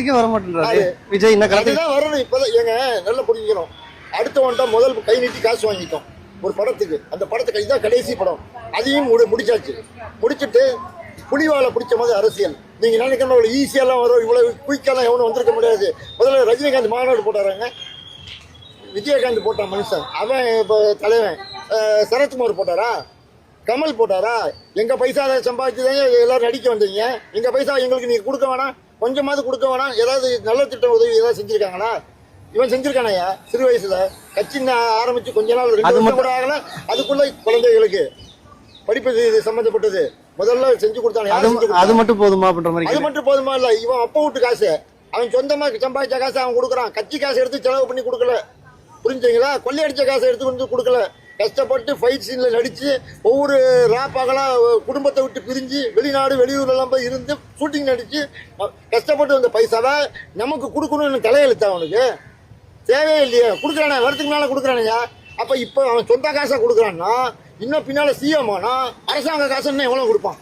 களத்துக்கே வர மாட்டேன்றாரு விஜய். இந்த களத்துக்கு தான் வரணும். இப்பதான் ஏங்க நல்லா புரிஞ்சுக்கணும். அடுத்தவன்ட்ட முதல் கை நீட்டி காசு வாங்கிட்டோம் ஒரு படத்துக்கு. அந்த படத்துக்கு இதுதான் கடைசி படம். அதையும் முடிச்சாச்சு. முடிச்சுட்டு புலிவாலை பிடிச்ச மாதிரி அரசியல். நீங்க நினைக்கணும் இவ்வளவு ஈஸியெல்லாம் வரும், இவ்வளவு குயிக்கெல்லாம் எவனும் வந்திருக்க முடியாது. முதல்ல ரஜினிகாந்த் மாநாடு போட்டாராங்க, விஜயகாந்த் போட்டான் மனுஷன், அவன் இப்போ தலைவன். சரத்குமார் போட்டாரா, கமல் போட்டாரா? எங்க பைசா சம்பாதிச்சுதான் எல்லாரும் நடிக்க வந்தீங்க. எங்க பைசா எங்களுக்கு நீங்க கொடுக்க வேணாம், கொஞ்சமாவது கொடுக்க வேணாம். ஏதாவது நல்ல திட்டம் உதவி ஏதாவது செஞ்சிருக்காங்களா? இவன் செஞ்சிருக்கானயா? சிறு வயசுல கட்சி ஆரம்பிச்சு கொஞ்ச நாள் 2 வருஷம் கூட ஆகல, அதுக்குள்ள குழந்தைகளுக்கு படிப்பு சம்பந்தப்பட்டது முதல்ல செஞ்சு கொடுத்தாங்க. அது மட்டும் போதுமா அப்படின்ற மாதிரி? அது மட்டும் போதுமா இல்ல, இவன் அப்பா வீட்டு காசு, அவன் சொந்தமா சம்பாதிச்ச காசு அவன் கொடுக்குறான். கட்சி காசு எடுத்து செலவு பண்ணி கொடுக்கல, புரிஞ்சுங்களா? கொள்ளையடிச்ச காசை எடுத்து வந்து கொடுக்கல. கஷ்டப்பட்டு ஃபைட் சீன்ல நடிச்சு ஒவ்வொரு ராப்பாகலாம் குடும்பத்தை விட்டு பிரிஞ்சு வெளிநாடு வெளியூர்ல எல்லாம் போய் இருந்து ஷூட்டிங் நடிச்சு கஷ்டப்பட்டு வந்த பைசாவை நமக்கு கொடுக்கணும்னு தலையெழுத்தா? அவனுக்கு தேவையே இல்லையே. கொடுக்குறானே, வரத்துக்கு மேல கொடுக்குறானையா? அப்ப இப்ப அவன் சொந்த காசை கொடுக்குறான்னா இன்னும் பின்னால சிஎம் ஆனா அரசாங்க காசு எவ்வளவு கொடுப்பான்?